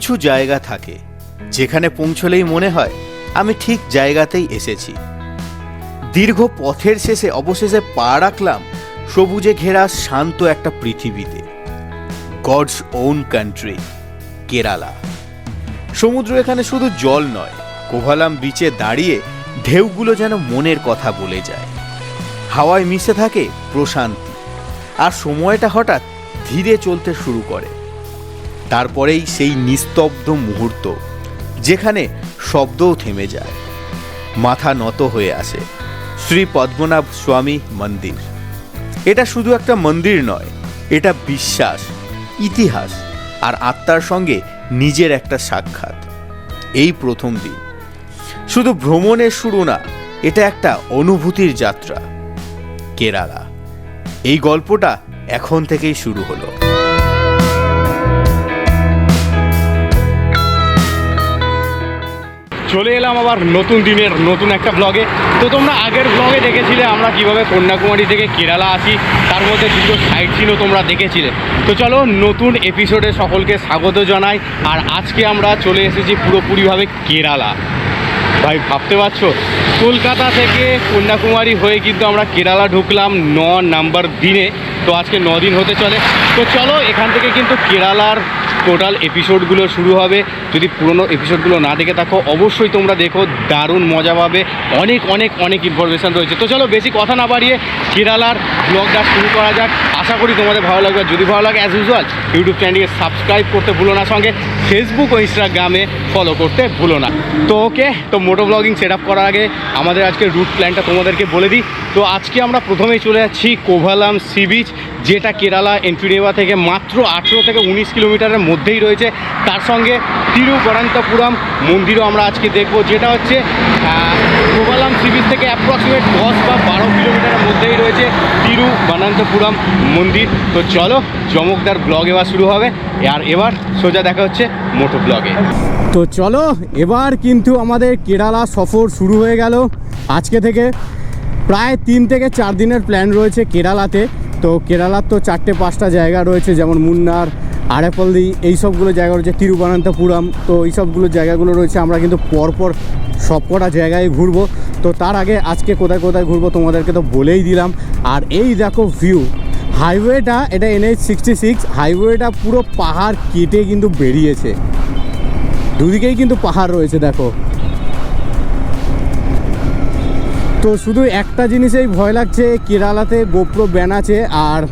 কিছু জায়গা থাকে যেখানে পৌঁছলেই মনে হয় আমি ঠিক জায়গাতেই এসেছি। দীর্ঘ পথের শেষে অবশেষে পা রাখলাম সবুজে ঘেরা শান্ত একটা পৃথিবীতে। God's own country, Kerala. সমুদ্র এখানে শুধু জল নয়, কোভালাম বিচে দাঁড়িয়ে ঢেউগুলো যেন মনের কথা বলে যায়। হাওয়ায় মিশে থাকে প্রশান্তি, আর সময়টা হঠাৎ ধীরে চলতে শুরু করে। তারপরেই সেই নিস্তব্ধ মুহূর্ত যেখানে শব্দও থেমে যায়। মাথা নত হয়ে আসে শ্রী পদ্মনাভ স্বামী মন্দির। এটা শুধু একটা মন্দির নয়, এটা বিশ্বাস, ইতিহাস আর আত্মার সঙ্গে নিজের একটা সাক্ষাৎ। এই প্রথম দিন শুধু ভ্রমণের শুরু না, এটা একটা অনুভূতির যাত্রা। কেরালা, এই গল্পটা এখন থেকেই শুরু হলো। চলে এলাম আবার নতুন দিনের নতুন একটা ব্লগে। তো তোমরা আগের ব্লগে দেখেছিলে আমরা কিভাবে কন্যাকুমারী থেকে কেরালা আসি, তার মধ্যে দুটো সাইট সিনও তোমরা দেখেছিলে। তো চলো নতুন এপিসোডে সকলকে স্বাগত জানাই। আর আজকে আমরা চলে এসেছি পুরোপুরিভাবে কেরালা। ভাই ভাবতে পারছো, কলকাতা থেকে কন্যাকুমারী হয়ে কিন্তু আমরা কেরালা ঢুকলাম 9 নাম্বার দিনে। তো আজকে 9 দিন হতে চলে। তো চলো এখান থেকে কিন্তু কেরালার টোটাল এপিসোডগুলো শুরু হবে। যদি পুরনো এপিসোডগুলো না দেখে থাকো অবশ্যই তোমরা দেখো, দারুণ মজা পাবে। অনেক অনেক অনেক ইনফরমেশান রয়েছে। তো চলো বেশি কথা না বাড়িয়ে কেরালার ব্লগটা শুরু করা যাক। আশা করি তোমাদের ভালো লাগবে। যদি ভালো লাগে অ্যাজ ইউজুয়াল ইউটিউব চ্যানেলকে সাবস্ক্রাইব করতে ভুলো না, সঙ্গে ফেসবুক ও ইনস্টাগ্রামে ফলো করতে ভুলো না। তো ওকে, তো মোটো ব্লগিং সেট আপ করার আগে আমাদের আজকের রুট প্ল্যানটা তোমাদেরকে বলে দিই। তো আজকে আমরা প্রথমেই চলে যাচ্ছি কোভালাম সি বিচ, যেটা কেরালা এন্ট্রিনেভা থেকে মাত্র 18 থেকে 19 কিলোমিটারের মধ্যেই রয়েছে। তার সঙ্গে তিরুবনন্তপুরম মন্দিরও আমরা আজকে দেখব, যেটা হচ্ছে কোভালাম সি বিচ থেকে অ্যাপ্রক্সিমেট 10 বা 12 কিলোমিটারের মধ্যেই রয়েছে তিরুবনন্তপুরম মন্দির। তো চলো চমকদার ব্লগ এবার শুরু হবে। আর এবার সোজা দেখা হচ্ছে মোটো ব্লগে। তো চলো এবার কিন্তু আমাদের কেরালা সফর শুরু হয়ে গেল আজকে থেকে। প্রায় 3 থেকে 4 দিনের প্ল্যান রয়েছে কেরালাতে। তো কেরালার তো 4-5টা জায়গা রয়েছে, যেমন মুন্নার, আরেপল্লি, এই সবগুলো জায়গা রয়েছে, তিরুবনন্তপুরম। তো এই সবগুলো জায়গাগুলো রয়েছে। আমরা কিন্তু পরপর সবকটা জায়গায় ঘুরবো। তো তার আগে আজকে কোথায় কোথায় ঘুরবো তোমাদেরকে তো বলেই দিলাম। আর এই দেখো ভিউ, হাইওয়েটা, এটা NH66 হাইওয়েটা পুরো পাহাড় কেটে কিন্তু বেরিয়েছে। দুদিকেই কিন্তু পাহাড় রয়েছে দেখো। তো শুধু একটা জিনিসেই ভয় লাগছে, কেরালাতে গোপ্রো ব্যান আছে। আর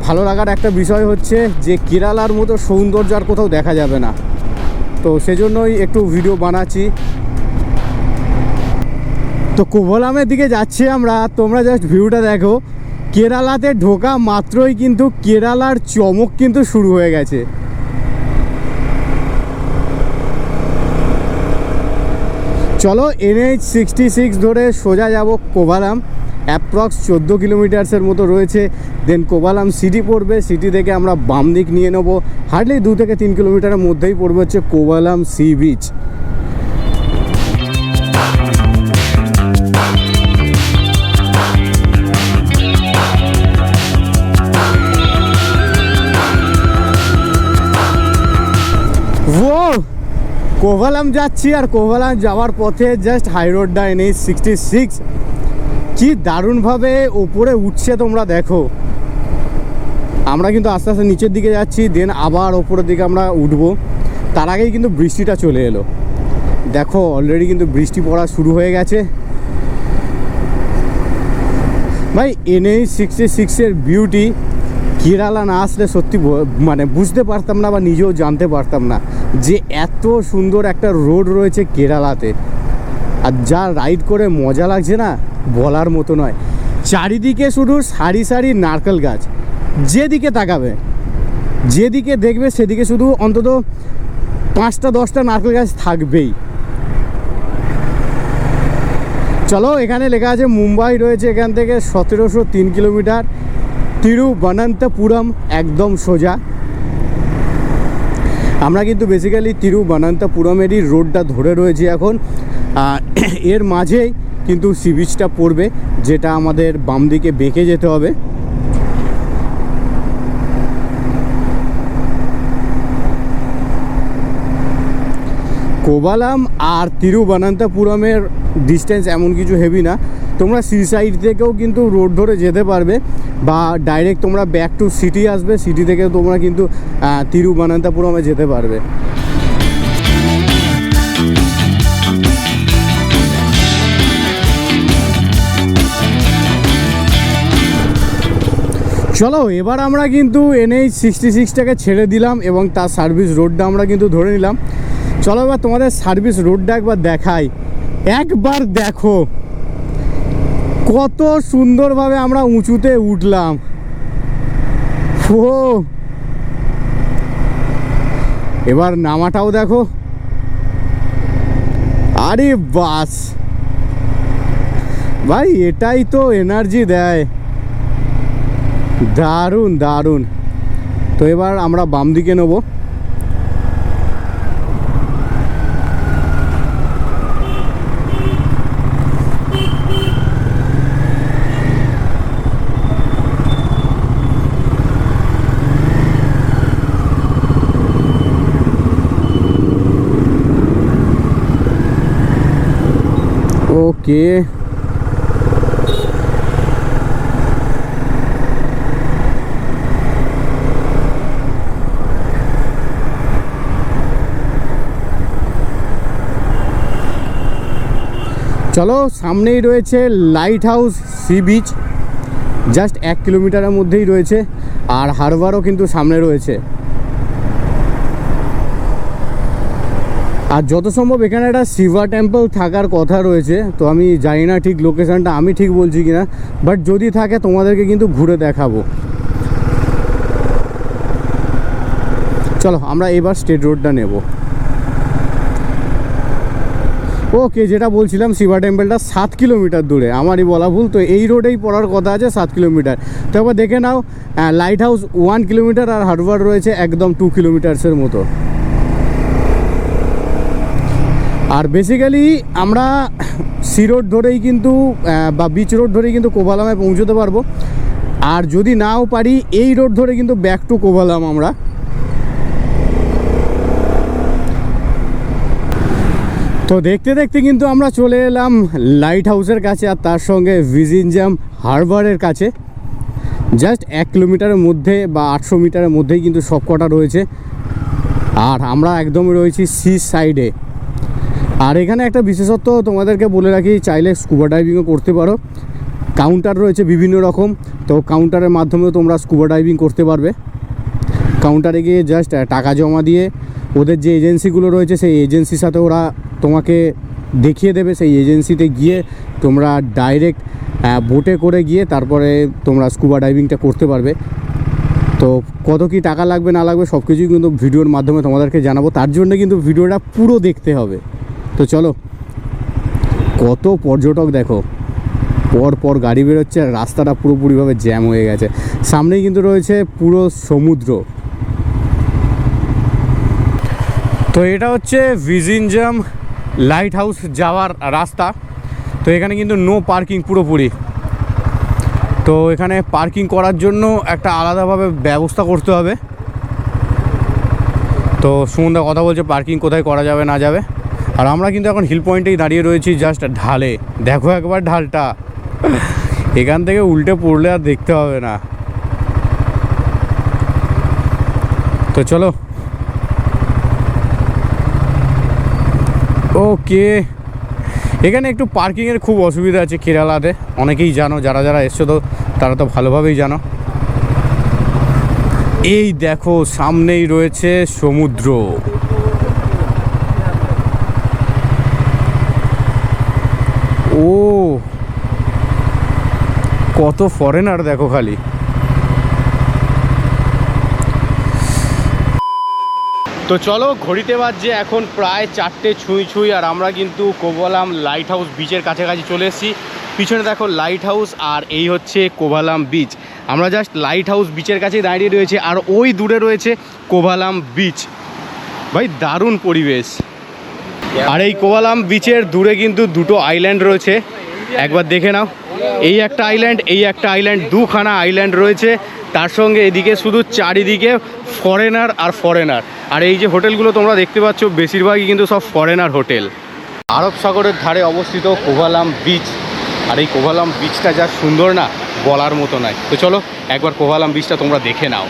ভালো লাগার একটা বিষয় হচ্ছে যে কেরালার মতো সৌন্দর্য আর কোথাও দেখা যাবে না। তো সেজন্যই একটু ভিডিও বানাচ্ছি। তো কোভালামের দিকে যাচ্ছি আমরা। তোমরা জাস্ট ভিউটা দেখো। কেরালাতে ঢোকা মাত্রই কিন্তু কেরালার চমক কিন্তু শুরু হয়ে গেছে। চলো NH66 ধরে সোজা যাব কোভালাম। অ্যাপ্রক্স 14 কিলোমিটার্সের মতো রয়েছে। দেন কোভালাম সিটি পড়বে, সিটি থেকে আমরা বাম দিক নিয়ে নেবো। হার্ডলি 2 থেকে 3 কিলোমিটারের মধ্যেই পড়বে হচ্ছে কোভালাম সি বিচ। কোভালাম যাচ্ছি, আর কোভালাম যাওয়ার পথে জাস্ট হাই রোডটা NH66 কি দারুণভাবে ওপরে উঠছে তোমরা দেখো। আমরা কিন্তু আস্তে আস্তে নিচের দিকে যাচ্ছি, দেন আবার ওপরের দিকে আমরা উঠবো। তার আগেই কিন্তু বৃষ্টিটা চলে এলো। দেখো অলরেডি কিন্তু বৃষ্টি পড়া শুরু হয়ে গেছে। ভাই NH66-এর বিউটি কেরালা না আসলে সত্যি মানে বুঝতে পারতাম না, বা নিজেও জানতে পারতাম না যে এত সুন্দর একটা রোড রয়েছে কেরালাতে। আর যা রাইড করে মজা লাগছে না, বলার মতো নয়। চারিদিকে শুধু সারি সারি নারকেল গাছ, যেদিকে তাকাবে, যেদিকে দেখবে সেদিকে শুধু অন্তত 5টা-10টা নারকেল গাছ থাকবেই। চলো এখানে লেখা আছে মুম্বাই রয়েছে এখান থেকে 1703 কিলোমিটার। তিরুবনন্তপুরম একদম সোজা। আমরা কিন্তু বেসিক্যালি তিরুবনন্তপুরমেরই রোডটা ধরে রয়েছি এখন। এর মাঝেই কিন্তু সি বিচটা পড়বে, যেটা আমাদের বাম দিকে বেঁকে যেতে হবে। কোভালাম আর তিরুবনন্তপুরমের ডিস্টেন্স এমন কিছু হেভি না, তোমরা সি সাইড থেকেও কিন্তু রোড ধরে যেতে পারবে, বা ডাইরেক্ট তোমরা ব্যাক টু সিটি আসবে, সিটি থেকে তোমরা কিন্তু তিরুবনন্তপুরমে যেতে পারবে। চলো এবার আমরা কিন্তু NH-66টাকে ছেড়ে দিলাম এবং তার সার্ভিস রোডটা আমরা কিন্তু ধরে নিলাম। চলো এবার তোমাদের সার্ভিস রোডটা একবার দেখাই। একবার দেখো কত সুন্দরভাবে আমরা উঁচুতে উঠলাম। ও এবার নামাটাও দেখো, আরে বাস ভাই, এটাই তো এনার্জি দেয়, দারুণ দারুণ। তো এবার আমরা বাম দিকে নেব। ওকে, চলো সামনেই রয়েছে light house sea beach, just 1 কিলোমিটারের মধ্যেই রয়েছে, আর হারবারও কিন্তু সামনে রয়েছে। আর যত সম্ভব এখানে একটা শিবা টেম্পল থাকার কথা রয়েছে, তো আমি জানি না ঠিক লোকেশানটা আমি ঠিক বলছি কিনা, বাট যদি থাকে তোমাদেরকে কিন্তু ঘুরে দেখাবো। চলো আমরা এবার স্টেট রোডটা নেব। ওকে, যেটা বলছিলাম শিবা টেম্পলটা 7 কিলোমিটার দূরে, আমারই বলা ভুল, তো এই রোডেই পড়ার কথা আছে 7 কিলোমিটার। তো একবার দেখে নাও, লাইট হাউস 1 কিলোমিটার আর হারবার রয়েছে একদম 2 কিলোমিটার্সের মতো। আর বেসিক্যালি আমরা সি রোড ধরেই কিন্তু বা বিচ রোড ধরেই কিন্তু কোভালামে পৌঁছতে পারবো, আর যদি নাও পারি এই রোড ধরে কিন্তু ব্যাক টু কোভালাম আমরা। তো দেখতে দেখতে কিন্তু আমরা চলে এলাম লাইট হাউসের কাছে, আর তার সঙ্গে ভিজিনজাম হারবারের কাছে। জাস্ট 1 কিলোমিটারের মধ্যে বা 800 মিটারের মধ্যেই কিন্তু সব কটা রয়েছে, আর আমরা একদম রয়েছি সি সাইডে। আর এখানে একটা বিশেষত্ব তোমাদেরকে বলে রাখি, চাইলে স্কুবা ডাইভিংও করতে পারো। কাউন্টার রয়েছে বিভিন্ন রকম, তো কাউন্টারের মাধ্যমেও তোমরা স্কুবা ডাইভিং করতে পারবে। কাউন্টারে গিয়ে জাস্ট টাকা জমা দিয়ে ওদের যে এজেন্সিগুলো রয়েছে সেই এজেন্সির সাথে ওরা তোমাকে দেখিয়ে দেবে, সেই এজেন্সিতে গিয়ে তোমরা ডাইরেক্ট বোটে করে গিয়ে তারপরে তোমরা স্কুবা ডাইভিংটা করতে পারবে। তো কত কি টাকা লাগবে না লাগবে সব কিছুই কিন্তু ভিডিওর মাধ্যমে তোমাদেরকে জানাবো, তার জন্য কিন্তু ভিডিওটা পুরো দেখতে হবে। তো চলো, কত পর্যটক দেখো, পর পর গাড়ি বেরোচ্ছে, আর রাস্তাটা পুরোপুরিভাবে জ্যাম হয়ে গেছে। সামনেই কিন্তু রয়েছে পুরো সমুদ্র। তো এটা হচ্ছে ভিজিনজাম লাইট হাউস যাওয়ার রাস্তা। তো এখানে কিন্তু নো পার্কিং পুরোপুরি, তো এখানে পার্কিং করার জন্য একটা আলাদাভাবে ব্যবস্থা করতে হবে। তো সুমনদা কথা বলছে পার্কিং কোথায় করা যাবে না যাবে। আর আমরা কিন্তু এখন হিল পয়েন্টেই দাঁড়িয়ে রয়েছি, জাস্ট ঢালে। দেখো একবার ঢালটা, এখান থেকে উল্টে পড়লে আর দেখতে হবে না। তো চলো, ওকে। এখানে একটু পার্কিংয়ের খুব অসুবিধা আছে কেরালাতে, অনেকেই জানো, যারা যারা এসছো তো তারা তো ভালোভাবেই জানো। এই দেখো সামনেই রয়েছে সমুদ্র। ও কত ফরেনার দেখো খালি। তো চলো, ঘড়িতে বাজছে এখন প্রায় 4টে ছুঁই ছুঁই, আর আমরা কিন্তু কোভালাম লাইট হাউস বিচের কাছাকাছি চলে এসেছি। পিছনে দেখো লাইট হাউস, আর এই হচ্ছে কোভালাম বিচ। আমরা জাস্ট লাইট হাউস বিচের কাছেই দাঁড়িয়ে রয়েছে, আর ওই দূরে রয়েছে কোভালাম বিচ। ভাই দারুণ পরিবেশ। আর এই কোভালাম বিচের দূরে কিন্তু দুটো আইল্যান্ড রয়েছে, একবার দেখে নাও, এই একটা আইল্যান্ড, এই একটা আইল্যান্ড, দুখানা আইল্যান্ড রয়েছে। তার সঙ্গে এদিকে শুধু চারিদিকে ফরেনার আর ফরেনার। আর এই যে হোটেলগুলো তোমরা দেখতে পাচ্ছ বেশিরভাগই কিন্তু সব ফরেনার হোটেল। আরব সাগরের ধারে অবস্থিত কোভালাম বিচ। আর এই কোভালাম বিচটা যা সুন্দর না, বলার মতো নয়। তো চলো একবার কোভালাম বিচটা তোমরা দেখে নাও।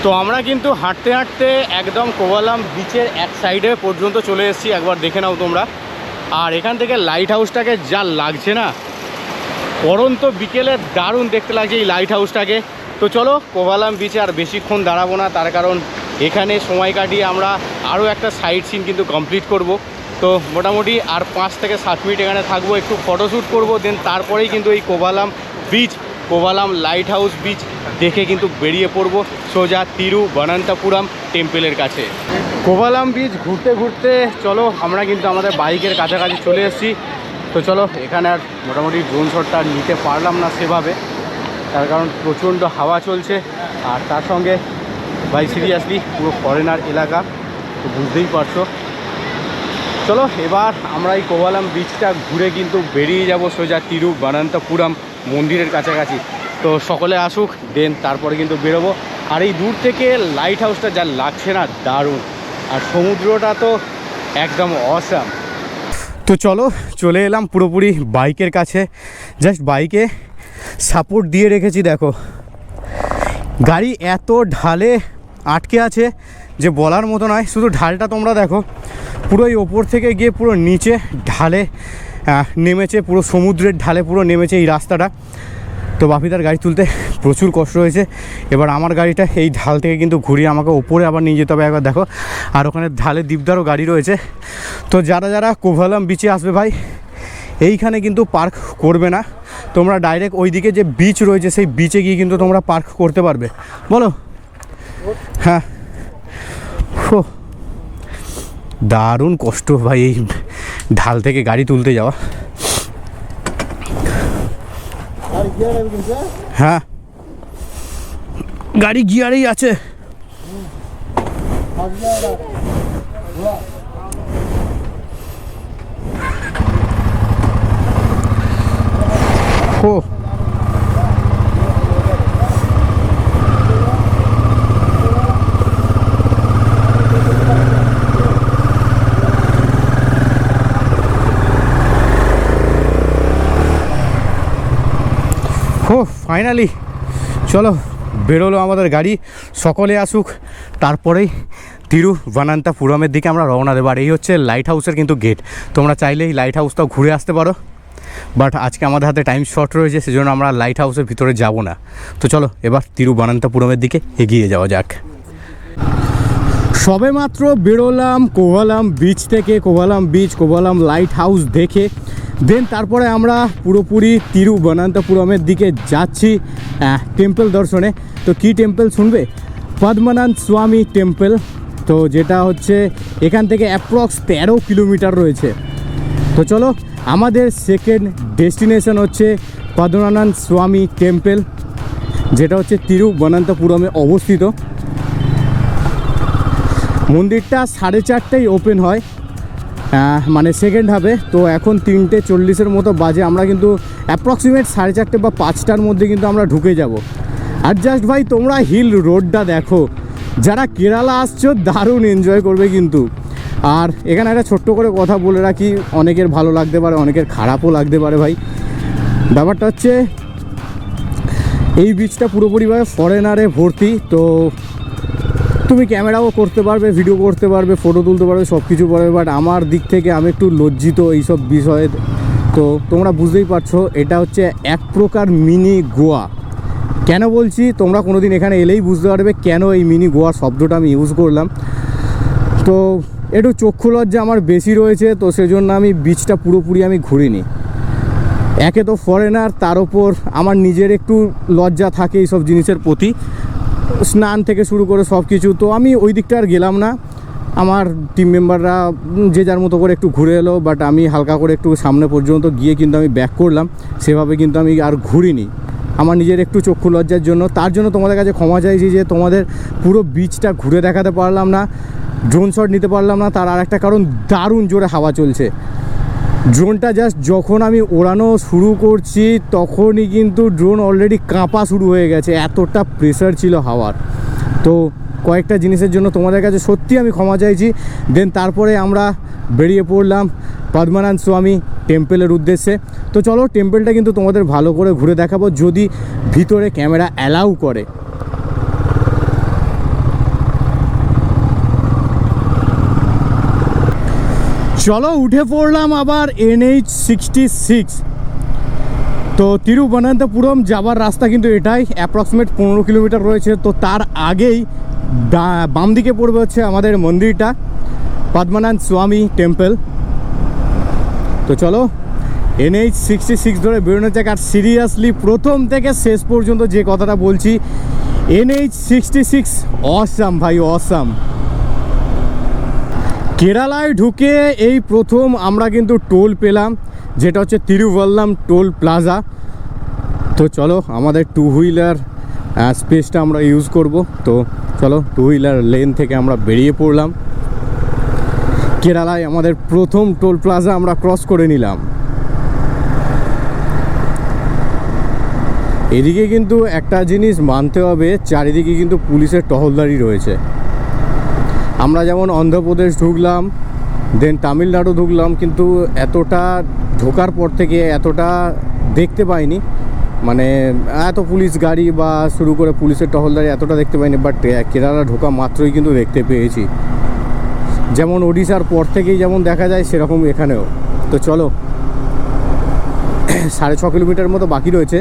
তো আমরা কিন্তু হাঁটতে হাঁটতে একদম কোভালাম বিচের এক সাইডে পর্যন্ত চলে এসেছি। একবার দেখে নাও তোমরা। আর এখান থেকে লাইট হাউসটাকে যা লাগছে না, পরন্ত বিকেলে দারুণ দেখতে লাগছে এই লাইট হাউসটাকে। তো চলো কোভালাম বিচে আর বেশিক্ষণ দাঁড়াবো না, তার কারণ এখানে সময় কাটিয়ে আমরা আরও একটা সাইট সিন কিন্তু কমপ্লিট করব। তো মোটামুটি আর 5 থেকে 7 মিনিট এখানে থাকবো, একটু ফটোশ্যুট করবো, দেন তারপরেই কিন্তু এই Kovalam beach, Kovalam light house beach দেখে কিন্তু বেরিয়ে পড়বো সোজা তিরুবনন্তপুরম টেম্পলের কাছে। কোভালাম বিচ ঘুরতে ঘুরতে চলো আমরা কিন্তু আমাদের বাইকের কাছাকাছি চলে এসেছি। তো চলো, এখানে আর মোটামুটি ড্রোন শটটা নিতে পারলাম না সেভাবে, তার কারণ প্রচণ্ড হাওয়া চলছে। আর তার সঙ্গে ভাই সিরিয়াসলি পুরো ফরেনার এলাকা, তো বুঝতেই পারছো। চলো এবার আমরা এই কোভালাম বিচটা ঘুরে কিন্তু বেরিয়ে যাব সোজা তিরুবনন্তপুরম মন্দিরের কাছাকাছি। তো সকলে আসুক, দেন তারপরে কিন্তু বেরোবো। আর এই দূর থেকে লাইট হাউসটা যা লাগছে না, দারুণ। আর সমুদ্রটা তো একদম অসাম। তো চলো চলে এলাম পুরোপুরি বাইকের কাছে। জাস্ট বাইকে সাপোর্ট দিয়ে রেখেছি, দেখো গাড়ি এত ঢালে আটকে আছে যে বলার মতো নয়। শুধু ঢালটা তোমরা দেখো, পুরো এই ওপর থেকে গিয়ে পুরো নিচে ঢালে নেমেছে, পুরো সমুদ্রের ঢালে পুরো নেমেছে এই রাস্তাটা। তো বাপিদার গাড়ি তুলতে প্রচুর কষ্ট হয়েছে। এবার আমার গাড়িটা এই ঢাল থেকে কিন্তু ঘুরিয়ে আমাকে ওপরে আবার নিয়ে যেতে হবে, একবার দেখো। আর ওখানে ঢালে দীপদারও গাড়ি রয়েছে। তো যারা যারা কোভালাম বিচে আসবে ভাই, এইখানে কিন্তু পার্ক করবে না, তোমরা ডাইরেক্ট ওইদিকে যে বিচ রয়েছে সেই বিচে গিয়ে কিন্তু তোমরা পার্ক করতে পারবে। বলো হ্যাঁ। ও দারুণ কষ্ট ভাই এই ঢাল থেকে গাড়ি তুলতে যাওয়া। হ্যাঁ গাড়ি গিয়ারেই আছে। ও ফাইনালি চলো বেরোলো আমাদের গাড়ি। সকলে আসুক, তারপরেই তিরুবনন্তপুরমের দিকে আমরা রওনা দেবো। আর এই হচ্ছে লাইট হাউসের কিন্তু গেট। তোমরা চাইলেই লাইট হাউসটাও ঘুরে আসতে পারো, বাট আজকে আমাদের হাতে টাইম শর্ট রয়েছে, সেজন্য আমরা লাইট হাউসের ভিতরে যাব না। তো চলো এবার তিরুবনন্তপুরমের দিকে এগিয়ে যাওয়া যাক। সবে মাত্র বেরোলাম কোভালাম বিচ থেকে, Kovalam beach, Kovalam light house দেখে, দেন তারপরে আমরা পুরোপুরি তিরুবনন্তপুরমের দিকে যাচ্ছি টেম্পল দর্শনে। তো কি টেম্পল শুনবে? পদ্মনাথ স্বামী টেম্পল। তো যেটা হচ্ছে এখান থেকে অ্যাপ্রক্স 13 কিলোমিটার রয়েছে। তো চলো, আমাদের সেকেন্ড ডেস্টিনেশন হচ্ছে পদ্মনাথ স্বামী টেম্পল, যেটা হচ্ছে তিরুবনন্তপুরমে অবস্থিত। মন্দিরটা 4:30টায় ওপেন হয়, মানে সেকেন্ড হাফে। তো এখন 3:40 মতো বাজে। আমরা কিন্তু অ্যাপ্রক্সিমেট 4:30 বা 5টার মধ্যে কিন্তু আমরা ঢুকে যাব। আর জাস্ট ভাই তোমরা হিল রোডটা দেখো, যারা কেরালা আসছো দারুণ এনজয় করবে কিন্তু। আর এখানে একটা ছোট্ট করে কথা বলে রাখি, অনেকের ভালো লাগতে পারে, অনেকের খারাপও লাগতে পারে ভাই। ব্যাপারটা হচ্ছে এই বিচটা পুরোপুরিভাবে ফরেনারে ভর্তি। তো তুমি ক্যামেরাও করতে পারবে, ভিডিও করতে পারবে, ফটো তুলতে পারবে, সব কিছু পারবে। বাট আমার দিক থেকে আমি একটু লজ্জিত এইসব বিষয়ে। তো তোমরা বুঝতেই পারছো, এটা হচ্ছে এক প্রকার মিনি গোয়া। কেন বলছি তোমরা কোনো দিন এখানে এলেই বুঝতে পারবে কেন এই মিনি গোয়া শব্দটা আমি ইউজ করলাম। তো একটু চক্ষু লজ্জা আমার বেশি রয়েছে, তো সেজন্য আমি বিচটা পুরোপুরি আমি ঘুরিনি। একে তো ফরেনার, তার ওপর আমার নিজের একটু লজ্জা থাকে এইসব জিনিসের প্রতি, স্নান থেকে শুরু করে সব কিছু। তো আমি ওই দিকটা আর গেলাম না। আমার টিম মেম্বাররা যে যার মতো করে একটু ঘুরে এলো, বাট আমি হালকা করে একটু সামনে পর্যন্ত গিয়ে কিন্তু আমি ব্যাক করলাম। সেভাবে কিন্তু আমি আর ঘুরিনি আমার নিজের একটু চক্ষু লজ্জার জন্য। তার জন্য তোমাদের কাছে ক্ষমা চাইছি যে তোমাদের পুরো বিচটা ঘুরে দেখাতে পারলাম না, ড্রোন শট নিতে পারলাম না। তার আর একটা কারণ, দারুণ জোরে হাওয়া চলছে। ড্রোনটা জাস্ট যখন আমি ওড়ানো শুরু করছি তখনই কিন্তু ড্রোন অলরেডি কাঁপা শুরু হয়ে গেছে, এতটা প্রেসার ছিল হাওয়ার। তো কয়েকটা জিনিসের জন্য তোমাদের কাছে সত্যি আমি ক্ষমা চাইছি। দেন তারপরে আমরা বেরিয়ে পড়লাম পদ্মনাথ স্বামী টেম্পলের উদ্দেশ্যে। তো চলো, টেম্পলটা কিন্তু তোমাদের ভালো করে ঘুরে দেখাবো, যদি ভিতরে ক্যামেরা অ্যালাউ করে। চলো উঠে পড়লাম আবার NH66। তো তিরুবনন্তপুরম যাবার রাস্তা কিন্তু এটাই, অ্যাপ্রক্সিমেট 15 কিলোমিটার রয়েছে। তো তার আগেই বাম দিকে পড়বে হচ্ছে আমাদের মন্দিরটা, পদ্মনাথ স্বামী টেম্পল। তো চলো NH66 ধরে বেরোনো যাক। আর সিরিয়াসলি প্রথম থেকে শেষ পর্যন্ত যে কথাটা বলছি, NH66 অসাম ভাই, অসাম। কেরালায় ঢুকে এই প্রথম আমরা কিন্তু টোল পেলাম, যেটা হচ্ছে তিরুভল্লাম টোল প্লাজা। তো চলো আমাদের টু হুইলার স্পেসটা আমরা ইউজ করব। তো চলো টু হুইলার লেন থেকে আমরা বেরিয়ে পড়লাম। কেরালায় আমাদের প্রথম টোল প্লাজা আমরা ক্রস করে নিলাম। এদিকে কিন্তু একটা জিনিস মানতে হবে, চারিদিকে কিন্তু পুলিশের টহলদারি রয়েছে। আমরা যেমন অন্ধ্রপ্রদেশ ঢুকলাম, দেন তামিলনাড়ু ঢুকলাম, কিন্তু এতটা ঢোকার পর থেকে এতটা দেখতে পাইনি, মানে এত পুলিশ গাড়ি বা শুরু করে পুলিশের টহলদারি এতটা দেখতে পাইনি। বাট কেরালা ঢোকা মাত্রই কিন্তু দেখতে পেয়েছি, যেমন ওড়িশার পর থেকেই যেমন দেখা যায় সেরকম এখানেও। তো চলো 6.5 কিলোমিটার মতো বাকি রয়েছে।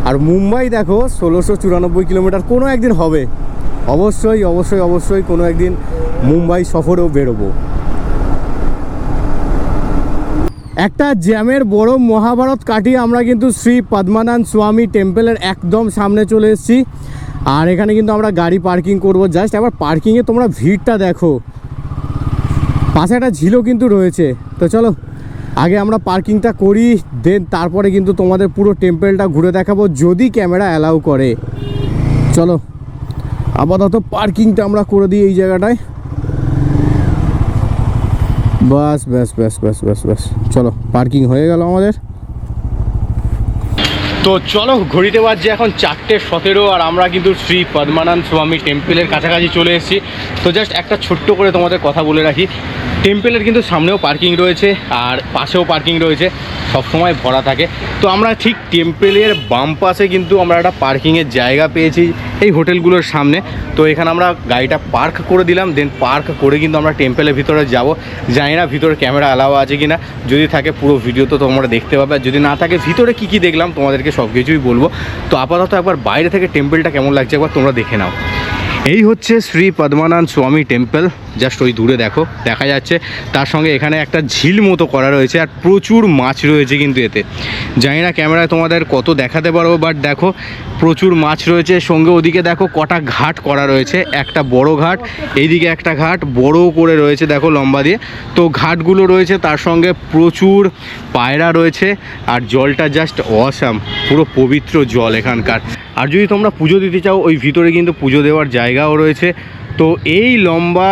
আর মুম্বাই দেখো 1694 কিলোমিটার। কোনো একদিন হবে, অবশ্যই অবশ্যই অবশ্যই কোনো একদিন মুম্বাই সফরেও বেরোবো। একটা জ্যামের বড় মহাভারত কাটিয়ে আমরা কিন্তু শ্রী পদ্মনাথ স্বামী টেম্পলের একদম সামনে চলে এসেছি। আর এখানে কিন্তু আমরা গাড়ি পার্কিং করব। জাস্ট আবার পার্কিংয়ে তোমরা ভিড়টা দেখো, পাশে একটা ঝিলও কিন্তু রয়েছে। তো চলো আগে আমরা পার্কিংটা করি, দেন তারপরে কিন্তু তোমাদের পুরো টেম্পলটা ঘুরে দেখাবো, যদি ক্যামেরা অ্যালাউ করে। চলো আপাতত পার্কিংটা আমরা করে দিই এই জায়গাটায়। বাস ব্যাস ব্যাস ব্যাস ব্যাস ব্যাস, চলো পার্কিং হয়ে গেল আমাদের। তো চলো ঘড়িতে বাজছে এখন 4:17 আর আমরা কিন্তু শ্রী পদ্মনাথ স্বামী টেম্পলের কাছাকাছি চলে এসেছি। তো জাস্ট একটা ছোট্ট করে তোমাদের কথা বলে রাখি, টেম্পলের কিন্তু সামনেও পার্কিং রয়েছে আর পাশেও পার্কিং রয়েছে, সবসময় ভরা থাকে। তো আমরা ঠিক টেম্পলের বাম পাশে কিন্তু আমরা একটা পার্কিংয়ের জায়গা পেয়েছি এই হোটেলগুলোর সামনে। তো এখানে আমরা গাড়িটা পার্ক করে দিলাম, দেন পার্ক করে কিন্তু আমরা টেম্পলের ভিতরে যাব। জানি না ভিতরে ক্যামেরা অ্যালাউ আছে কি না, যদি থাকে পুরো ভিডিও তো তোমরা দেখতে পাবে, আর যদি না থাকে ভিতরে কী কী দেখলাম তোমাদেরকে সব কিছুই বলবো। তো আপাতত একবার বাইরে থেকে টেম্পলটা কেমন লাগছে একবার তোমরা দেখে নাও। এই হচ্ছে শ্রী পদ্মনাথ স্বামী টেম্পল, জাস্ট ওই দূরে দেখো দেখা যাচ্ছে। তার সঙ্গে এখানে একটা ঝিল মতো করা রয়েছে আর প্রচুর মাছ রয়েছে কিন্তু এতে। জানি না ক্যামেরায় তোমাদের কত দেখাতে পারবো, বাট দেখো প্রচুর মাছ রয়েছে। সঙ্গে ওদিকে দেখো কটা ঘাট করা রয়েছে, একটা বড় ঘাট, এইদিকে একটা ঘাট বড় করে রয়েছে দেখো লম্বা দিয়ে। তো ঘাটগুলো রয়েছে, তার সঙ্গে প্রচুর পায়রা রয়েছে আর জলটা জাস্ট অসাম, পুরো পবিত্র জল এখানকার। আর যদি তোমরা পুজো দিতে চাও ওই ভিতরে কিন্তু পুজো দেওয়ার জায়গাও রয়েছে। তো এই লম্বা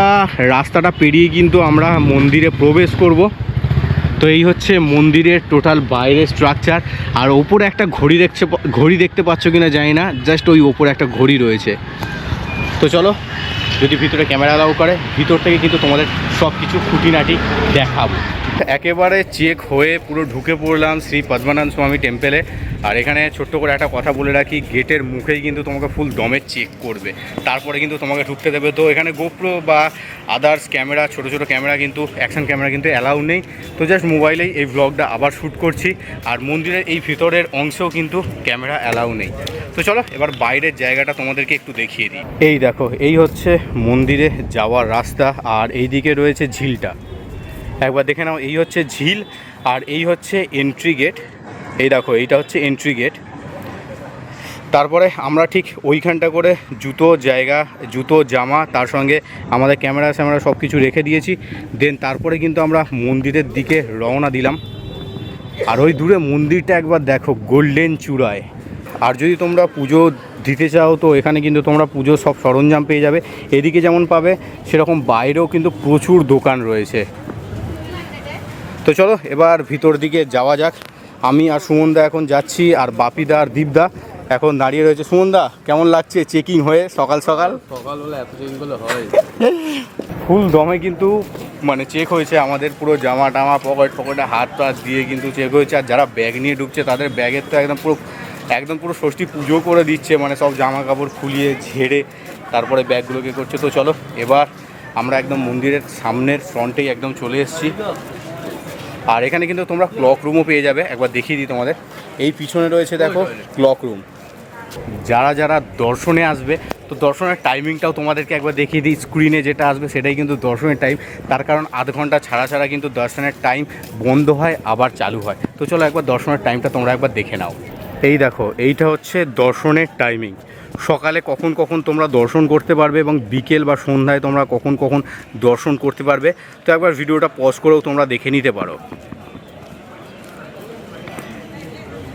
রাস্তাটা পেরিয়ে কিন্তু আমরা মন্দিরে প্রবেশ করব। তো এই হচ্ছে মন্দিরের টোটাল বাইরের স্ট্রাকচার। আর ওপরে একটা ঘড়ি দেখতে পাচ্ছ কিনা জানি না, জাস্ট ওই ওপরে একটা ঘড়ি রয়েছে। তো চলো যদি ভিতরে ক্যামেরা অ্যালাউ করে ভিতর থেকে কিন্তু তোমাদের সব কিছু খুঁটিনাটি দেখাবো। একেবারে চেক হয়ে পুরো ঢুকে পড়লাম শ্রী পদ্মনাথ স্বামী টেম্পলে। আর এখানে ছোট্ট করে একটা কথা বলে রাখি, গেটের মুখেই কিন্তু তোমাকে ফুল দমে চেক করবে, তারপরে কিন্তু তোমাকে ঢুকতে দেবে। তো এখানে গোপ্রো বা আদার্স ক্যামেরা, ছোটো ছোটো ক্যামেরা কিন্তু, অ্যাকশন ক্যামেরা কিন্তু অ্যালাউ নেই। তো জাস্ট মোবাইলেই এই ব্লগটা আবার শ্যুট করছি। আর মন্দিরের এই ভিতরের অংশেও কিন্তু ক্যামেরা অ্যালাউ নেই। তো চলো এবার বাইরের জায়গাটা তোমাদেরকে একটু দেখিয়ে দিই। এই দেখো, এই হচ্ছে মন্দিরে যাওয়ার রাস্তা, আর এই দিকে রয়েছে ঝিলটা। একবার দেখে নাও, এই হচ্ছে ঝিল আর এই হচ্ছে এন্ট্রি গেট। এই দেখো, এইটা হচ্ছে এন্ট্রি গেট। তারপরে আমরা ঠিক ওইখানটা করে জুতো জামা তার সঙ্গে আমাদের ক্যামেরা সব কিছু রেখে দিয়েছি। দেন তারপরে কিন্তু আমরা মন্দিরের দিকে রওনা দিলাম। আর ওই দূরে মন্দিরটা একবার দেখো, গোল্ডেন চূড়ায়। আর যদি তোমরা পুজো দিতে চাও তো এখানে কিন্তু তোমরা পুজোর সব সরঞ্জাম পেয়ে যাবে। এদিকে যেমন পাবে সেরকম বাইরেও কিন্তু প্রচুর দোকান রয়েছে। তো চলো এবার ভিতর দিকে যাওয়া যাক। আমি আর সুমনদা এখন যাচ্ছি, আর বাপিদা আর দীপদা এখন দাঁড়িয়ে রয়েছে। সুমনদা, কেমন লাগছে চেকিং হয়ে সকাল সকাল? সকালবেলা এত চেকিংগুলো হয়? ফুল দমে কিন্তু মানে চেক হয়েছে আমাদের, পুরো জামা টামা পকেটে হাত টাত দিয়ে কিন্তু চেক হয়েছে। আর যারা ব্যাগ নিয়ে ঢুকছে তাদের ব্যাগের তো একদম পুরো ষষ্ঠী পুজো করে দিচ্ছে, মানে সব জামা কাপড় খুলিয়ে ঝেড়ে তারপরে ব্যাগগুলোকে করছে। তো চলো এবার আমরা একদম মন্দিরের সামনের ফ্রন্টেই একদম চলে এসেছি। আর এখানে কিন্তু তোমরা ক্লক রুমও পেয়ে যাবে। একবার দেখিয়ে দিই তোমাদের, এই পিছনে রয়েছে দেখো ক্লক রুম। যারা দর্শনে আসবে তো দর্শনের টাইমিংটাও তোমাদেরকে একবার দেখিয়ে দিই। স্ক্রিনে যেটা আসবে সেটাই কিন্তু দর্শনের টাইম, তার কারণ আধ ঘন্টা ছাড়া কিন্তু দর্শনের টাইম বন্ধ হয় আবার চালু হয়। তো চলো একবার দর্শনের টাইমটা তোমরা একবার দেখে নাও। এই দেখো, এইটা হচ্ছে দর্শনের টাইমিং। সকালে কখন তোমরা দর্শন করতে পারবে এবং বিকেল বা সন্ধ্যায় তোমরা কখন দর্শন করতে পারবে। তো একবার ভিডিওটা পজ করেও তোমরা দেখে নিতে পারো।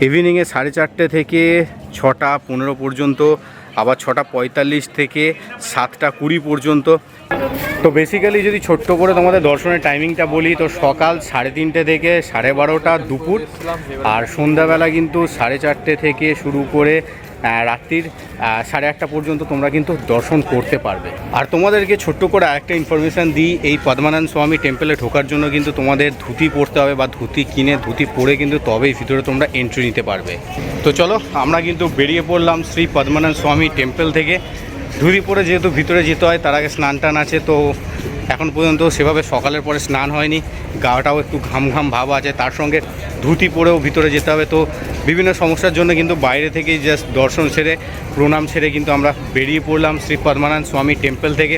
ইভিনিংয়ে 4:30 থেকে 6:15 পর্যন্ত, আবার 6:45 থেকে 7:20 পর্যন্ত। তো বেসিক্যালি যদি ছোট্ট করে তোমাদের দর্শনের টাইমিংটা বলি তো সকাল 3:30 থেকে 12:30 দুপুর, আর সন্ধ্যাবেলা কিন্তু 4:30 থেকে শুরু করে রাত্রির 8:30 পর্যন্ত তোমরা কিন্তু দর্শন করতে পারবে। আর তোমাদেরকে ছোট্ট করে আরেকটা ইনফরমেশান দিই, এই পদ্মানন্দ স্বামী টেম্পলে ঢোকার জন্য কিন্তু তোমাদের ধুতি পরতে হবে, বা ধুতি কিনে ধুতি পরে কিন্তু তবেই ভিতরে তোমরা এন্ট্রি নিতে পারবে। তো চলো আমরা কিন্তু বেরিয়ে পড়লাম শ্রী পদ্মানন্দ স্বামী টেম্পল থেকে। ধুতি পরে যেহেতু ভিতরে যেতে হয়, তার আগে স্নান টান আছে, তো এখন পর্যন্ত সেভাবে সকালের পরে স্নান হয়নি, গাটাও একটু ঘাম ভাব আছে, তার সঙ্গে ধুতি পরেও ভিতরে যেতে হবে। তো বিভিন্ন সমস্যার জন্য কিন্তু বাইরে থেকেই জাস্ট দর্শন সেরে প্রণাম সেরে কিন্তু আমরা বেরিয়ে পড়লাম শ্রী পদ্মানন্দ স্বামী টেম্পল থেকে।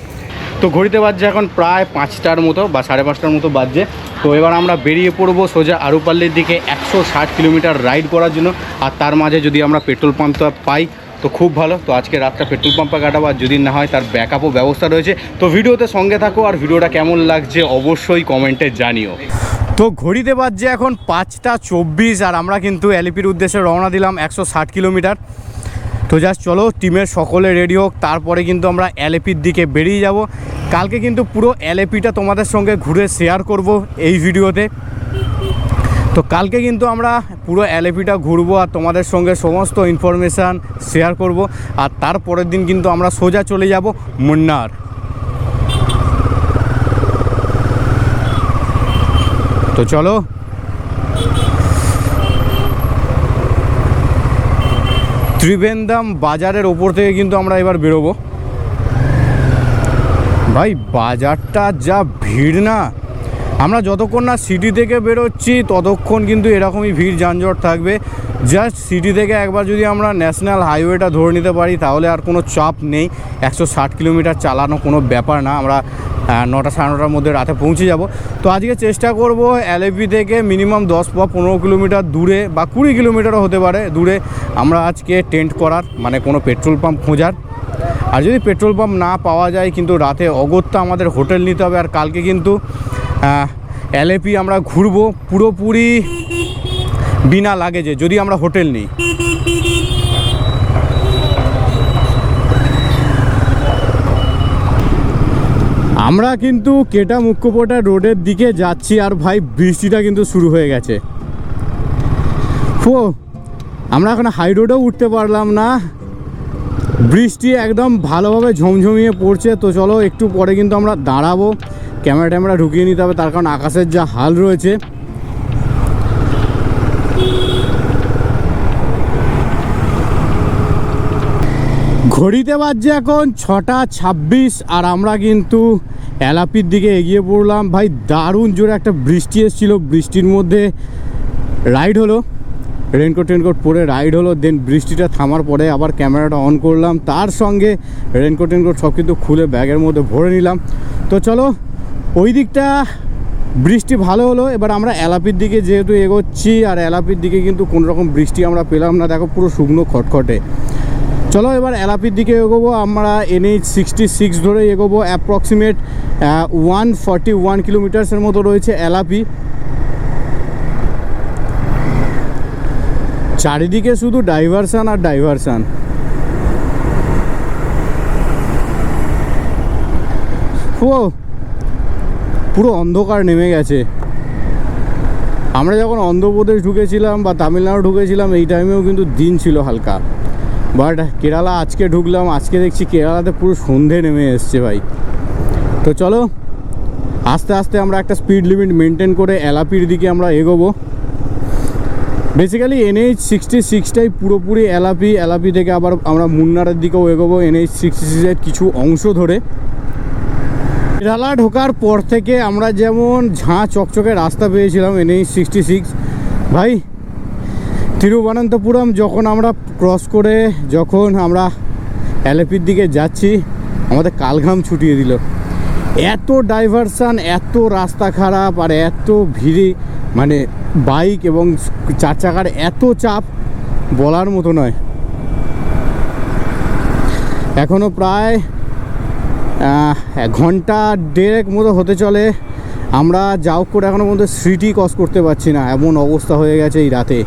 তো ঘড়িতে বাজছে এখন প্রায় 5টার মতো বা 5:30টার মতো বাজছে। তো এবার আমরা বেরিয়ে পড়বো সোজা আরুপাল্লির দিকে 160 কিলোমিটার রাইড করার জন্য। আর তার মাঝে যদি আমরা পেট্রোল পাম্পটা পাই তো খুব ভালো। তো আজকে রাতটা পেট্রোল পাম্পে কাটাবো, আর যদি না হয় তার ব্যাকআপও ব্যবস্থা রয়েছে। তো ভিডিওতে সঙ্গে থাকো, আর ভিডিওটা কেমন লাগছে অবশ্যই কমেন্টে জানিও। তো ঘড়িতে বাজছে এখন 5:24, আর আমরা কিন্তু এলপির উদ্দেশ্যে রওনা দিলাম 160 কিলোমিটার। তো জাস্ট চলো টিমের সকলে রেডি হোক, তারপরে কিন্তু আমরা এলপির দিকে বেরিয়ে যাব। কালকে কিন্তু পুরো এলপিটা তোমাদের সঙ্গে ঘুরে শেয়ার করব এই ভিডিওতে। তো কালকে কিন্তু আমরা পুরো এলপিটা ঘুরবো আর তোমাদের সঙ্গে সমস্ত ইনফরমেশান শেয়ার করব। আর তারপরের দিন কিন্তু আমরা সোজা চলে যাব মুন্নার। তো চলো ত্রিবেন্দ্রম বাজারের ওপর থেকে কিন্তু আমরা এবার বেরোবো। ভাই বাজারটা যা ভিড় না, আমরা যতক্ষণ না সিটি থেকে বেরোচ্ছি ততক্ষণ কিন্তু এরকমই ভিড় যানজট থাকবে। জাস্ট সিটি থেকে একবার যদি আমরা ন্যাশনাল হাইওয়েটা ধরে নিতে পারি তাহলে আর কোনো চাপ নেই। 160 কিলোমিটার চালানো কোনো ব্যাপার না, আমরা 9টা 9:30টার মধ্যে রাতে পৌঁছে যাব। তো আজকে চেষ্টা করব এলপি থেকে মিনিমাম 10 বা 15 কিলোমিটার দূরে বা 20 কিলোমিটারও হতে পারে দূরে আমরা আজকে টেন্ট করার, মানে কোনো পেট্রোল পাম্প খোঁজার। আর যদি পেট্রোল পাম্প না পাওয়া যায় কিন্তু রাতে অগত্যা আমাদের হোটেল নিতে হবে। আর কালকে কিন্তু এলপি আমরা ঘুরবো পুরোপুরি বিনা লাগেজে যদি আমরা হোটেল নিই। আমরা কিন্তু কেটা মুখ্যপোটা রোডের দিকে যাচ্ছি, আর ভাই বৃষ্টিটা কিন্তু শুরু হয়ে গেছে। আমরা এখন হাই রোডেও উঠতে পারলাম না, বৃষ্টি একদম ভালোভাবে ঝমঝমিয়ে পড়ছে। তো চলো একটু পরে কিন্তু আমরা দাঁড়াবো, ক্যামেরা ঢুকিয়ে নিতে হবে, তার কারণ আকাশের যা হাল রয়েছে। ঘড়িতে বাজছে এখন 6:26, আর আমরা কিন্তু এলাপির দিকে এগিয়ে পড়লাম। ভাই দারুণ জোরে একটা বৃষ্টি এসেছিলো, বৃষ্টির মধ্যে রাইড হলো। রেনকোট পরে রাইড হলো। দেন বৃষ্টিটা থামার পরে আবার ক্যামেরাটা অন করলাম, তার সঙ্গে রেনকোট সব কিন্তু খুলে ব্যাগের মধ্যে ভরে নিলাম। তো চলো, ওই দিকটা বৃষ্টি ভালো হলো। এবার আমরা এলাপির দিকে যেহেতু এগোচ্ছি, আর এলাপির দিকে কিন্তু কোনো রকম বৃষ্টি আমরা পেলাম না, দেখো পুরো শুকনো খটখটে। চলো এবার এলাপির দিকে এগোবো। আমরা NH66 ধরে এগোবো। অ্যাপ্রক্সিমেট 141 কিলোমিটার্সের মতো রয়েছে এলাপি। চারিদিকে শুধু ডাইভারসান আর ডাইভারসান। পুরো অন্ধকার নেমে গেছে। আমরা যখন অন্ধ্রপ্রদেশ ঢুকেছিলাম বা তামিলনাড়ু ঢুকেছিলাম এই টাইমেও কিন্তু দিন ছিল হালকা, বাট কেরালা আজকে ঢুকলাম, আজকে দেখছি কেরালাতে পুরো সন্ধে নেমে এসছে ভাই। তো চলো আস্তে আস্তে আমরা একটা স্পিড লিমিট মেনটেন করে এলাপির দিকে আমরা এগোবো। বেসিক্যালি NH66টাই পুরোপুরি এলাপি থেকে আবার আমরা মুন্নারের দিকেও এগোবো NH66-এর কিছু অংশ ধরে। কেরালা ঢোকার পর থেকে আমরা যেমন ঝাঁ চকচকে রাস্তা পেয়েছিলাম NH66, ভাই তিরুবনন্তপুরম যখন আমরা ক্রস করে যখন আমরা এলাপির দিকে যাচ্ছি, আমাদের কালঘাম ছুটিয়ে দিল। এত ডাইভারসান, এত রাস্তা খারাপ, আর এত ভিড়ে, মানে বাইক এবং 4 চাকার এত চাপ বলার মতো নয়। এখনও প্রায় ঘন্টা 1.5 মতো হতে চলে, আমরা যাও করে এখনও পর্যন্ত সিটি ক্রস করতে পারছি না, এমন অবস্থা হয়ে গেছে এই রাতে।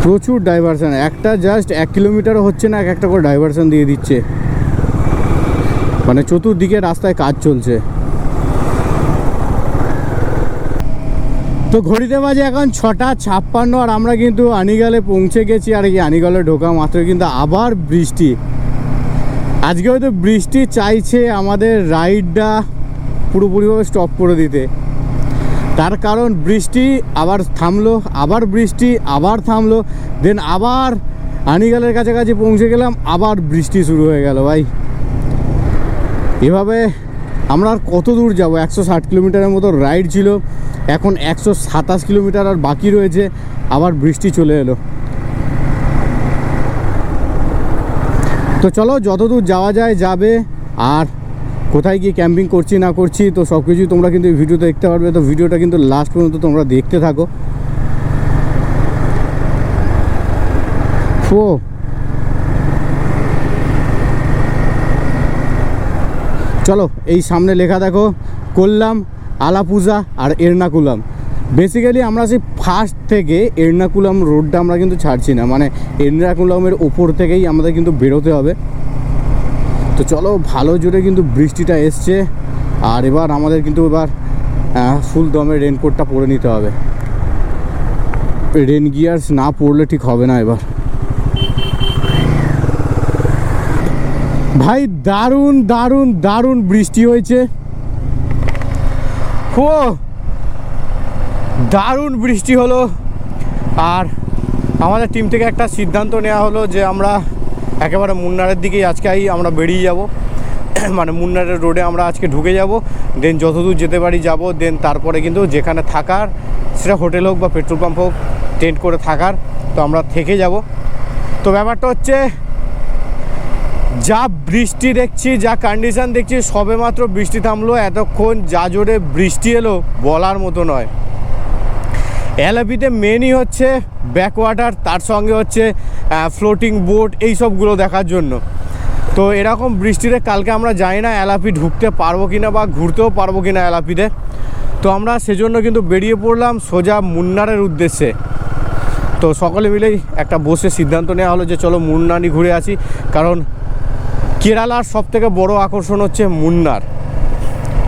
প্রচুর ডাইভারসান, একটা জাস্ট 1 কিলোমিটারও হচ্ছে না, একটা করে ডাইভারসান দিয়ে দিচ্ছে, মানে চতুর্দিকে রাস্তায় কাজ চলছে। তো ঘড়িতে বাজে এখন 6:56, আর আমরা কিন্তু আনিগালে পৌঁছে গেছি। আর এই আনিগালে ঢোকা মাত্র কিন্তু আবার বৃষ্টি। আজকে হয়তো বৃষ্টি চাইছে আমাদের রাইডটা পুরোপুরিভাবে স্টপ করে দিতে, তার কারণ বৃষ্টি আবার থামলো, আবার বৃষ্টি আবার থামলো, দেন আবার আনিগালের কাছাকাছি পৌঁছে গেলাম, আবার বৃষ্টি শুরু হয়ে গেল। ভাই এভাবে আমরা আর কত দূর যাব? 160 কিলোমিটারের মতো রাইড ছিল, এখন 127 কিলোমিটার আর বাকি রয়েছে, আবার বৃষ্টি চলে এলো। তো চলো যতদূর যাওয়া যায় যাবে, আর কোথায় গিয়ে ক্যাম্পিং করছি না করছি তো সব কিছুই তোমরা কিন্তু এই ভিডিওতে দেখতে পারবে। তো ভিডিওটা কিন্তু লাস্ট পর্যন্ত তোমরা দেখতে থাকো। চলো এই সামনে লেখা দেখো, কোল্লাম, আলাপুজা আর এর্নাকুলাম। বেসিক্যালি আমরা সেই ফার্স্ট থেকে এর্নাকুলাম রোডটা আমরা কিন্তু ছাড়ছি না, মানে এর্নাকুলামের ওপর থেকেই আমাদের কিন্তু বেরোতে হবে। তো চলো, ভালো জোরে কিন্তু বৃষ্টিটা এসছে, আর এবার আমাদের কিন্তু ফুল দমে রেনকোটটা পরে নিতে হবে। রেন গিয়ার্স না পরলে ঠিক হবে না এবার। ভাই দারুণ দারুণ দারুণ বৃষ্টি হয়েছে, দারুণ বৃষ্টি হলো। আর আমাদের টিম থেকে একটা সিদ্ধান্ত নেওয়া হলো যে আমরা একেবারে মুন্নারের দিকেই আজকেই আমরা বেরিয়ে যাব, মানে মুন্নারের রোডে আমরা আজকে ঢুকে যাব, দেন যতদূর যেতে পারি যাব, দেন তারপরে কিন্তু যেখানে থাকার, সেটা হোটেল হোক বা পেট্রোল পাম্প হোক, টেন্ট করে থাকার, তো আমরা থেকে যাব। তো ব্যাপারটা হচ্ছে, যা বৃষ্টি দেখছি, যা কন্ডিশান দেখছি, সবে মাত্র বৃষ্টি থামলো, এতক্ষণ যা জোরে বৃষ্টি এলো বলার মতো নয়। এলাপিতে মেনই হচ্ছে ব্যাকওয়াটার, তার সঙ্গে হচ্ছে ফ্লোটিং বোট, এই সবগুলো দেখার জন্য। তো এরকম বৃষ্টিতে কালকে আমরা জানি না এলাপি ঢুকতে পারবো কিনা বা ঘুরতেও পারবো কিনা এলাপিতে। তো আমরা সেজন্য কিন্তু বেরিয়ে পড়লাম সোজা মুন্নারের উদ্দেশ্যে। তো সকলে মিলেই একটা বসে সিদ্ধান্ত নেওয়া হলো যে চলো মুন্নারই ঘুরে আসি, কারণ কেরালার সবথেকে বড় আকর্ষণ হচ্ছে মুন্নার।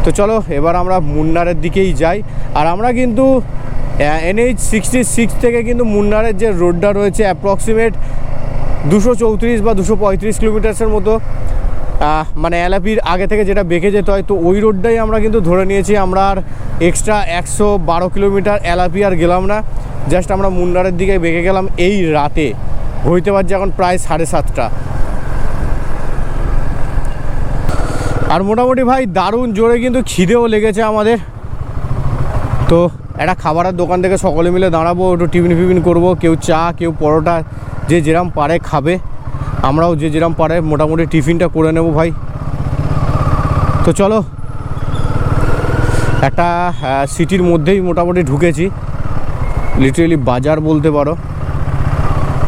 তো চলো এবার আমরা মুন্নারের দিকেই যাই। আর আমরা কিন্তু NH66 থেকে কিন্তু মুন্নারের যে রোডটা রয়েছে অ্যাপ্রক্সিমেট 234 বা 235 কিলোমিটার্সের মতো, মানে এলাপির আগে থেকে যেটা বেঁকে যেতে হয়, তো ওই রোডটাই আমরা কিন্তু ধরে নিয়েছি। আমরা আর এক্সট্রা 112 কিলোমিটার এলাপি আর গেলাম না, জাস্ট আমরা মুন্নারের দিকে বেঁকে গেলাম এই রাতে। হইতে পারছে এখন প্রায় 7:30। আর মোটামুটি ভাই দারুণ জোরে কিন্তু খিদেও লেগেছে আমাদের। তো একটা খাবারের দোকান থেকে সকলে মিলে দাঁড়াবো, একটু টিফিন ফিফিন করবো, কেউ চা কেউ পরোটা, যে যেরম পারে খাবে, আমরাও যে যেরম পারে মোটামুটি টিফিনটা করে নেব ভাই। তো চলো, একটা সিটির মধ্যেই মোটামুটি ঢুকেছি, লিটারেলি বাজার বলতে পারো।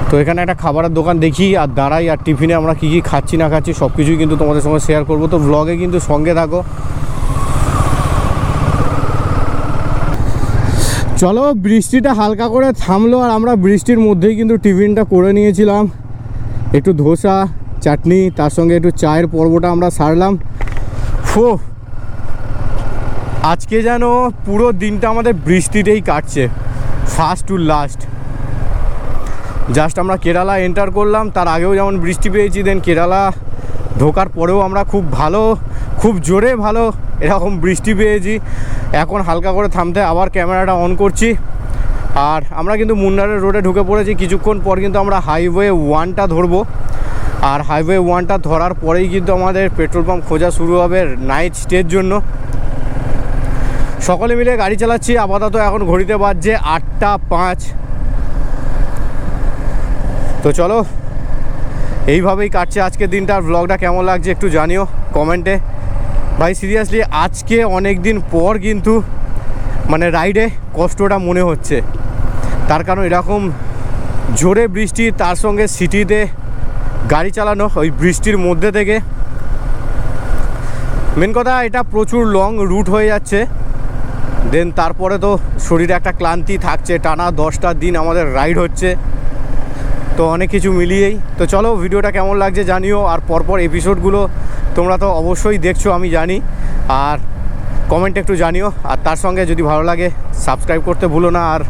তো এখানে একটা খাবারের দোকান দেখি আর দাঁড়াই, আর টিফিনে আমরা কী কী খাচ্ছি না খাচ্ছি সব কিছুই কিন্তু তোমাদের সঙ্গে শেয়ার করবো। তো ব্লগে কিন্তু সঙ্গে থাকো। চলো, বৃষ্টিটা হালকা করে থামলো আর আমরা বৃষ্টির মধ্যেই কিন্তু টিফিনটা করে নিয়েছিলাম। একটু ধোসা চাটনি, তার সঙ্গে একটু চায়ের পর্বটা আমরা সারলাম। ফো, আজকে যেন পুরো দিনটা আমাদের বৃষ্টিতেই কাটছে, ফার্স্ট টু লাস্ট। জাস্ট আমরা কেরালা এন্টার করলাম, তার আগেও যেমন বৃষ্টি পেয়েছি, দেন কেরালা ঢোকার পরেও আমরা খুব জোরে ভালো এরকম বৃষ্টি পেয়েছি। এখন হালকা করে থামতে আবার ক্যামেরাটা অন করছি। আর আমরা কিন্তু মুন্নারের রোডে ঢুকে পড়েছি। কিছুক্ষণ পর কিন্তু আমরা হাইওয়ে 1টা ধরবো, আর হাইওয়ে 1টা ধরার পরেই কিন্তু আমাদের পেট্রোল পাম্প খোঁজা শুরু হবে নাইট স্টের জন্য। সকলে মিলে গাড়ি চালাচ্ছি। আপাতত এখন ঘড়িতে বাজছে 8:05। তো চলো, এইভাবেই কাটছে আজকের দিনটা। ব্লগটা কেমন লাগছে একটু জানিও কমেন্টে। ভাই সিরিয়াসলি আজকে অনেক দিন পর কিন্তু মানে রাইডে কষ্টটা মনে হচ্ছে, তার কারণ এরকম জোরে বৃষ্টি, তার সঙ্গে সিটিতে গাড়ি চালানো ওই বৃষ্টির মধ্যে থেকে। মেন কথা এটা প্রচুর লং রুট হয়ে যাচ্ছে, দেন তারপরে তো শরীরে একটা ক্লান্তি থাকছে, টানা 10টা দিন আমাদের রাইড হচ্ছে, তো অনেক কিছু মিলিয়েই। তো চলো, ভিডিওটা কেমন লাগছে জানিও। আর পরপর এপিসোডগুলো তোমরা তো অবশ্যই দেখছো আমি জানি, আর কমেন্ট একটু জানিও। আর তার সঙ্গে যদি ভালো লাগে সাবস্ক্রাইব করতে ভুলো না, আর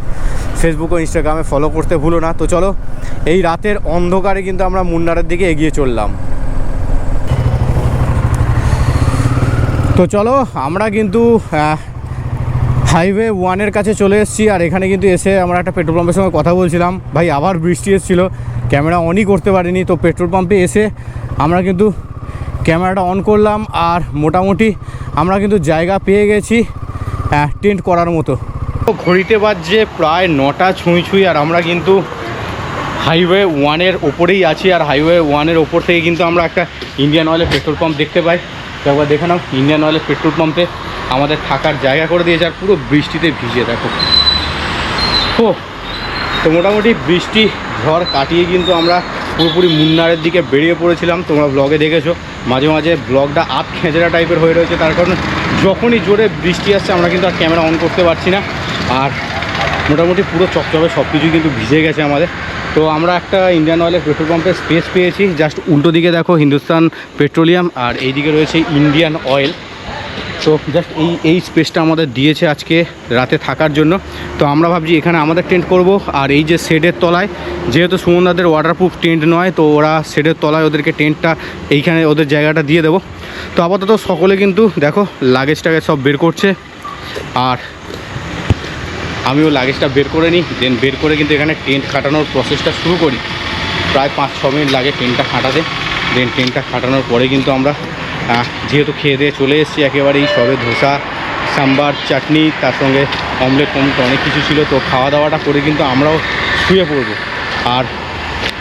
ফেসবুক ও ইনস্টাগ্রামে ফলো করতে ভুলো না। তো চলো, এই রাতের অন্ধকারে কিন্তু আমরা মুন্নারের দিকে এগিয়ে চললাম। তো চলো, আমরা কিন্তু হাইওয়ে 1-এর কাছে চলে এসেছি। আর এখানে কিন্তু এসে আমরা একটা পেট্রোল পাম্পের সঙ্গে কথা বলছিলাম। ভাই আবার বৃষ্টি এসেছিলো, ক্যামেরা অনই করতে পারিনি। তো পেট্রোল পাম্পে এসে আমরা কিন্তু ক্যামেরাটা অন করলাম, আর মোটামুটি আমরা কিন্তু জায়গা পেয়ে গেছি টেন্ট করার মতো। ঘড়িতে বাজছে প্রায় 9টা ছুঁই, আর আমরা কিন্তু হাইওয়ে 1-এর ওপরেই আছি। আর হাইওয়ে 1-এর ওপর থেকে কিন্তু আমরা একটা ইন্ডিয়ান অয়েলের পেট্রোল পাম্প দেখতে পাই। তো একবার দেখে নাও, ইন্ডিয়ান অয়েলের পেট্রোল পাম্পে আমাদের থাকার জায়গা করে দিয়েছে, আর পুরো বৃষ্টিতে ভিজে দেখো। তো মোটামুটি বৃষ্টি ঝড় কাটিয়ে কিন্তু আমরা পুরোপুরি মুন্নারের দিকে বেরিয়ে পড়েছিলাম। তোমরা ব্লগে দেখেছো মাঝে মাঝে ব্লগটা আধ খেঁচড়া টাইপের হয়ে রয়েছে, তার কারণ যখনই জোরে বৃষ্টি আসছে আমরা কিন্তু আর ক্যামেরা অন করতে পারছি না। আর মোটামুটি পুরো চকচকে সব কিছুই কিন্তু ভিজে গেছে আমাদের। তো আমরা একটা ইন্ডিয়ান অয়েলের পেট্রোল পাম্পের স্পেস পেয়েছি। জাস্ট উল্টো দিকে দেখো হিন্দুস্তান পেট্রোলিয়াম, আর এই দিকে রয়েছে ইন্ডিয়ান অয়েল। তো জাস্ট এই স্পেসটা আমাদের দিয়েছে আজকে রাতে থাকার জন্য। তো আমরা ভাবছি এখানে আমাদের টেন্ট করব। আর এই যে শেডের তলায়, যেহেতু সুমনদাদের ওয়াটারপ্রুফ টেন্ট নয়, তো ওরা শেডের তলায় ওদেরকে টেন্টটা এইখানে ওদের জায়গাটা দিয়ে দেবো। তো আপাতত সকলে কিন্তু দেখো লাগেজ টাগেজ সব বের করছে, আর আমিও লাগেজটা বের করে নিই। দেন বের করে কিন্তু এখানে টেন্ট খাটানোর প্রসেসটা শুরু করি। প্রায় 5-6 মিনিট লাগে টেন্টটা খাটাতে। দেন টেন্টটা খাটানোর পরে কিন্তু আমরা যেহেতু খেয়ে দিয়ে চলে এসেছি একেবারেই সবে ধোসা, সাম্বার, চাটনি, তার সঙ্গে অমলেট অনেক কিছু ছিল। তো খাওয়া দাওয়াটা করে কিন্তু আমরাও শুয়ে পড়বো। আর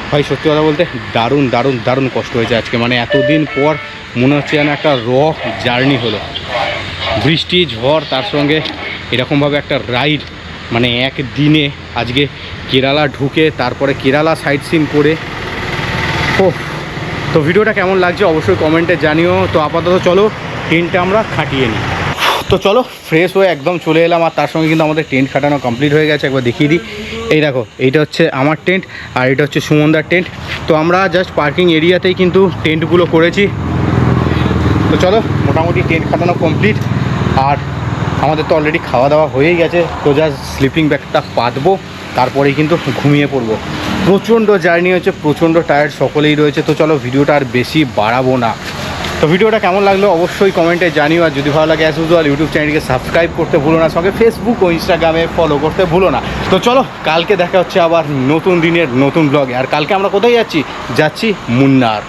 ভাই সত্যি কথা বলতে দারুণ দারুণ দারুণ কষ্ট হয়েছে আজকে, মানে এতদিন পর মনে হচ্ছে যেন একটা জার্নি হলো। বৃষ্টি ঝড় তার সঙ্গে এরকমভাবে একটা রাইড, মানে একদিনে আজকে কেরালা ঢুকে তারপরে কেরালা সাইট সিন করে। তো ভিডিওটা কেমন লাগছে অবশ্যই কমেন্টে জানিও। তো আপাতত চলো টেন্টটা আমরা খাটিয়ে নিই। তো চলো ফ্রেশ হয়ে একদম চলে এলাম, আর তার সঙ্গে কিন্তু আমাদের টেন্ট খাটানো কমপ্লিট হয়ে গেছে। একবার দেখিয়ে দিই, এই দেখো এইটা হচ্ছে আমার টেন্ট, আর এটা হচ্ছে সুমনদার টেন্ট। তো আমরা জাস্ট পার্কিং এরিয়াতেই কিন্তু টেন্টগুলো করেছি। তো চলো মোটামুটি টেন্ট খাটানো কমপ্লিট, আর আমাদের তো অলরেডি খাওয়া দাওয়া হয়েই গেছে। তো জাস্ট স্লিপিং ব্যাগটা পাতবো, তারপরেই কিন্তু ঘুমিয়ে পড়বো। প্রচণ্ড জার্নি হচ্ছে, প্রচণ্ড টায়ার্ড সকলেই রয়েছে। তো চলো ভিডিওটা আর বেশি বাড়াবো না, তো ভিডিওটা কেমন লাগলো অবশ্যই কমেন্টে জানিও, আর যদি ভালো লাগে অ্যাজ ইউজুয়াল ইউটিউব চ্যানেলকে সাবস্ক্রাইব করতে ভুলো না, সঙ্গে ফেসবুক ও ইনস্টাগ্রামে ফলো করতে ভুলো না। তো চলো কালকে দেখা হচ্ছে আবার নতুন দিনের নতুন ব্লগে। আর কালকে আমরা কোথায় যাচ্ছি মুন্নার।